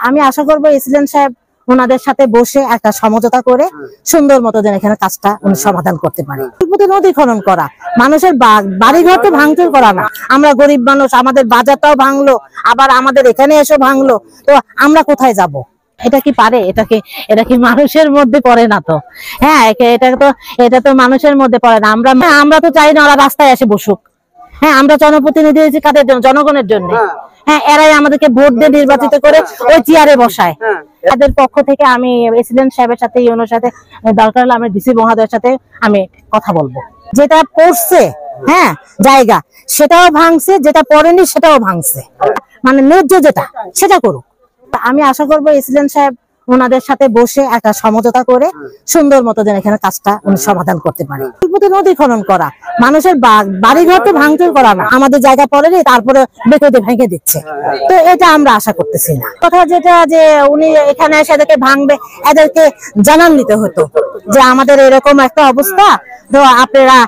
আমি আশা করবো এসিলেন্ট সাহেব ওনাদের সাথে বসে একটা সমঝোতা করে সুন্দর মতো যেন এখানে কাজটা উনি সমাধান করতে পারে। নদী খনন করা, মানুষের বাড়িঘর তো ভাঙচুর করা না। আমরা গরিব মানুষ, আমাদের বাজারটাও ভাঙলো, আবার আমাদের এখানে এসে ভাঙলো, তো আমরা কোথায় যাব? এটা কি পারে? এটা কি মানুষের মধ্যে পড়ে না তো? হ্যাঁ, এটা তো মানুষের মধ্যে পড়ে না। আমরা তো চাই না ওরা রাস্তায় এসে বসুক। হ্যাঁ, আমরা জনপ্রতিনিধি হয়েছি কাদের জন্য? জনগণের জন্য। হ্যাঁ, এরাই আমাদেরকে ভোট দিয়ে নির্বাচিত করে ওই চেয়ারে বসায়। তাদের পক্ষ থেকে আমি এসিলেন্ট সাহেবের সাথে, ইউনোর সাথে, দরকার হলে আমি ডিসি মহোদয়ের সাথে আমি কথা বলবো। যেটা পড়ছে হ্যাঁ জায়গা, সেটাও ভাঙছে, যেটা পড়েনি সেটাও ভাঙছে, মানে ন্যায্য যেটা সেটা করুক। আমি আশা করবো এসিলেন্ট সাহেব ওনাদের সাথে বসে একটা সমঝোতা করে সুন্দর মতো যেন এখানে কাজটা উনি সমাধান করতে পারে। নদী খনন করা, মানুষের বাড়িঘর তো ভাঙচুর করা না। আমাদের জায়গা পড়েনি, তারপরে বেঁকে ভেঙে দিচ্ছে, তো এটা আমরা আশা করতেছি না। কথা যেটা যে উনি এখানে এসে এদেরকে ভাঙবে, এদেরকে জানান দিতে হতো যে আমাদের এরকম একটা অবস্থা, তো আপনারা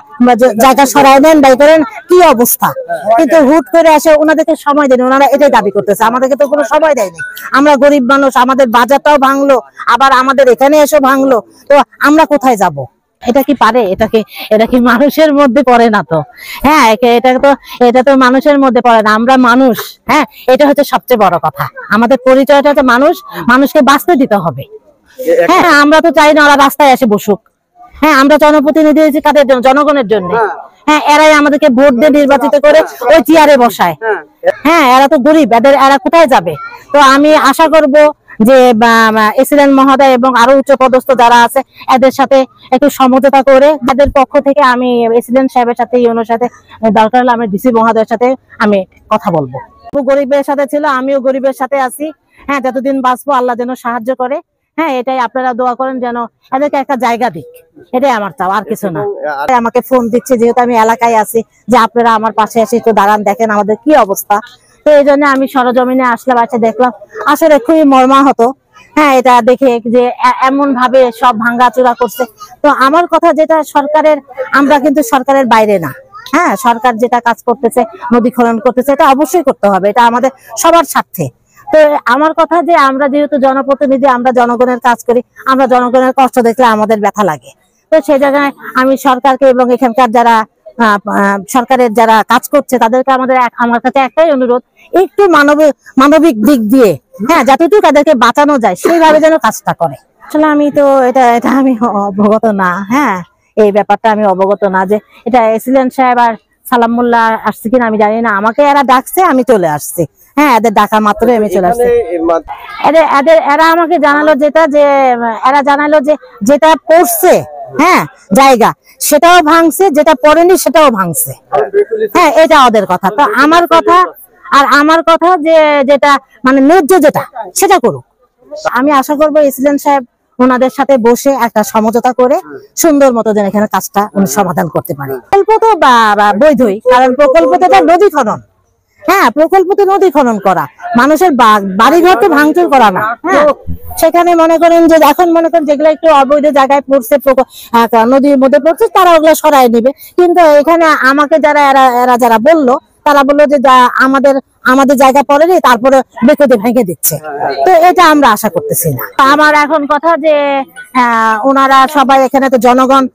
জায়গা সরাই নেন, বাই করেন, কি অবস্থা। কিন্তু হুট করে আসে ওনাদেরকে সময় দেয়নি, ওনারা এটাই দাবি করতেছে। আমাদেরকে তো কোনো সময় দেয়নি। আমরা গরিব মানুষ, আমাদের বাজারটাও ভাঙলো, আবার আমাদের এখানে এসে ভাঙলো, তো আমরা কোথায় যাব? এটা কি পারে? এটা কি মানুষের মধ্যে পড়ে না তো? হ্যাঁ, এটা তো মানুষের মধ্যে পড়ে না। আমরা মানুষ। হ্যাঁ, এটা হচ্ছে সবচেয়ে বড় কথা। আমাদের পরিচয়টা হচ্ছে মানুষ, মানুষকে বাঁচতে দিতে হবে। হ্যাঁ, আমরা তো চাই না ওরা রাস্তায় এসে বসুক। হ্যাঁ, আমরা জনপ্রতিনিধি হয়েছি কাদের জন্য? জনগণের জন্য। হ্যাঁ, এরাই আমাদেরকে ভোট দিয়ে নির্বাচিত করে ওই চেয়ারে বসায়। হ্যাঁ, এরা তো গরিব, এরা কোথায় যাবে? তো আমি আশা করব যে এসিলেন্ট মহোদয় এবং আরো উচ্চ পদস্থ যারা আছে এদের সাথে একটু সমঝোতা করে, তাদের পক্ষ থেকে আমি এসিলেন্ট সাহেবের সাথে, ইউনোর সাথে, দরকার হলে আমি ডিসি মহোদয়ের সাথে আমি কথা বলবো। গরিবের সাথে ছিল, আমিও গরিবের সাথে আছি। হ্যাঁ, যতদিন বাঁচবো আল্লাহ যেন সাহায্য করে। হ্যাঁ, এটাই আপনারা দোয়া করেন যেন এদেরকে একটা জায়গা দিক, এটাই আমার চাও, আর কিছু না। আমাকে ফোন দিচ্ছে, যেহেতু আমি এলাকায় আছি, যে আপনারা আমার পাশে এসে একটু দাঁড়ান, দেখেন আমাদের কি অবস্থা। তো এই জন্য আমি সরজমিনে আসলাম, এসে দেখলাম, আসলে খুবই মর্মাহত। হ্যাঁ, এটা দেখে যে এমন ভাবে সব ভাঙ্গাচোরা করছে। তো আমার কথা যেটা, সরকারের, আমরা কিন্তু সরকারের বাইরে না। হ্যাঁ, সরকার যেটা কাজ করতেছে, নদী খনন করতেছে, এটা অবশ্যই করতে হবে, এটা আমাদের সবার স্বার্থে। তো আমার কথা যে আমরা যেহেতু জনপ্রতিনিধি, আমরা জনগণের কাজ করি, আমরা জনগণের কষ্ট দেখলে আমাদের ব্যথা লাগে। তো সেই জায়গায় আমি সরকারকে এবং এখানকার যারা সরকারের যারা কাজ করছে তাদেরকে আমার কাছে একটাই অনুরোধ, একটু মানবিক দিক দিয়ে, হ্যাঁ, যতটুকু তাদেরকে বাঁচানো যায় সেইভাবে যেন কাজটা করে। আসলে আমি তো এটা আমি অবগত না। হ্যাঁ, এই ব্যাপারটা আমি অবগত না যে এটা এসিলেন্ট সাহেব আর সালাম মোল্লা আসছে কিনা আমি জানি না। আমাকে এরা ডাকছে, আমি চলে আসছি। হ্যাঁ, এদের ডাকা মাত্র আমি চলে আসছি। এরা আমাকে জানালো এরা জানালো যে যেটা পড়ছে হ্যাঁ জায়গা, সেটাও ভাঙছে, যেটা পড়েনি সেটাও ভাঙছে। হ্যাঁ, এটা ওদের কথা। তো আমার কথা যে যেটা মানে ন্যায্য যেটা সেটা করুক। আমি আশা করবো এসিলেন্ট সাহেব ওনাদের সাথে বসে একটা সমঝোতা করে সুন্দর মতো যেন এখানে কাজটা উনি সমাধান করতে পারে। প্রকল্প তো বৈধই, কারণ প্রকল্প তো নদী খনন। হ্যাঁ, প্রকল্প তো নদী খনন করা, মানুষের বাড়িঘর তো ভাঙচুর করা না। হ্যাঁ, সেখানে মনে করেন যে এখন মনে করেন যেগুলো একটু অবৈধ জায়গায় পড়ছে, নদীর মধ্যে পড়ছে, তারা ওগুলো সরাই নিবে। কিন্তু এখানে আমাকে এরা যারা বললো, তারা বললো যে আমাদের জায়গা পড়েনি, তারপরে বেঁকে ভেঙে দিচ্ছে, তো এটা আমরা আশা করতেছি না। আমার এখন কথা যে ওনারা সবাই, এখানে তো জনগণ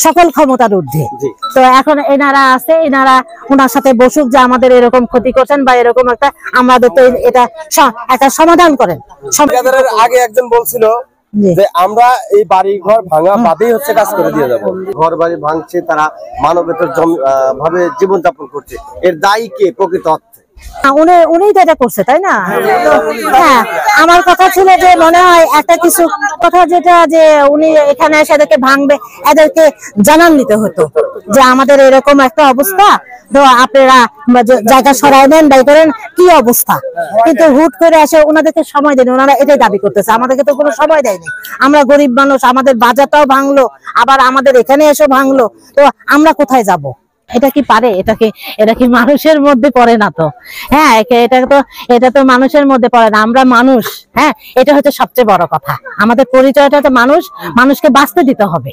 সকল ক্ষমতার ঊর্ধ্বে, তো এখন এনারা আছে, ওনার সাথে বসুক যে আমাদের এরকম ক্ষতি করছেন বা এরকম আমাদের তো এটা একটা সমাধান করেন। আগে একজন বলছিল যে আমরা এই বাড়ি ঘর ভাঙা বাদেই হচ্ছে কাজ করে দিয়ে যাবো। ঘর বাড়ি ভাঙছে, তারা মানবেতর ভাবে জীবনযাপন করছে, এর দায়ী কে প্রকৃত অর্থে? উনি তো এটা করছে, তাই না? হ্যাঁ, আমার কথা ছিল যে মনে হয় একটা কিছু কথা যেটা যে উনি এখানে এসে এদেরকে ভাঙবে, এদেরকে জানান দিতে হতো যে আমাদের এরকম একটা অবস্থা, তো আপনারা জায়গা সরাই নেন, বাই করেন, কি অবস্থা। কিন্তু হুট করে আসে ওনাদেরকে সময় দেয়নি, ওনারা এটাই দাবি করতেছে। আমাদেরকে তো কোনো সময় দেয়নি। আমরা গরিব মানুষ, আমাদের বাজারটাও ভাঙলো, আবার আমাদের এখানে এসে ভাঙলো, তো আমরা কোথায় যাব? এটা কি পারে? এটা কি মানুষের মধ্যে পড়ে না তো? হ্যাঁ, এটা তো মানুষের মধ্যে পড়ে না। আমরা মানুষ। হ্যাঁ, এটা হচ্ছে সবচেয়ে বড় কথা। আমাদের পরিচয়টা হচ্ছে মানুষ, মানুষকে বাঁচতে দিতে হবে।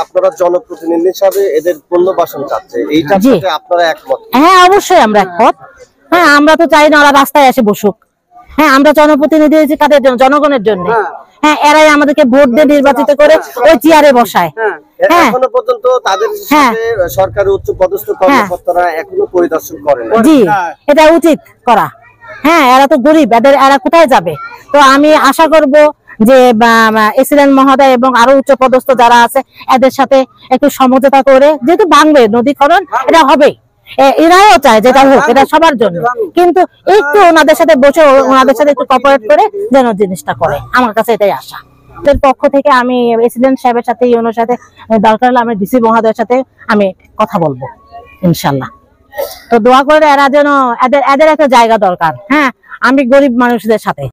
আপনারা জনপ্রতিনিধি হিসাবে এদের পুনর্বাসন চাচ্ছে, এইটার সাথে আপনারা একমত? হ্যাঁ, অবশ্যই আমরা একমত। হ্যাঁ, আমরা তো চাই না ওরা রাস্তায় এসে বসুক। হ্যাঁ, আমরা জনপ্রতিনিধি হয়েছি কাদের জন্য? জনগণের জন্য। হ্যাঁ, এরাই আমাদেরকে ভোট দিয়ে নির্বাচিত করে ওই চেয়ারে বসায়। হ্যাঁ, এখনো পর্যন্ত তাদের সাথে সরকারি উচ্চ পদস্থ কর্মকর্তারা এখনো পরিদর্শন করেন। জি, এটা উচিত করা। হ্যাঁ, এরা তো গরিব, এরা কোথায় যাবে? তো আমি আশা করব যে এসিডেন্ট মহোদয় এবং আরো উচ্চ পদস্থ যারা আছে এদের সাথে একটু সমঝোতা করে, যেহেতু ভাঙবে নদী খনন, এটা হবে, এরাও চায় যেটা হোক, এটা সবার জন্য, কিন্তু একটু ওনাদের সাথে বসে ওনাদের সাথে একটু কোঅপারেট করে যেন জিনিসটা করে, আমার কাছে এটাই আশা। এদের পক্ষ থেকে আমি এসিডেন্ট সাহেবের সাথে, ইউনোর সাথে, দরকার হলে আমি ডিসি মহোদয়ের সাথে আমি কথা বলবো ইনশাল্লাহ। তো দোয়া করে এরা যেন, এদের একটা জায়গা দরকার। হ্যাঁ, আমি গরিব মানুষদের সাথে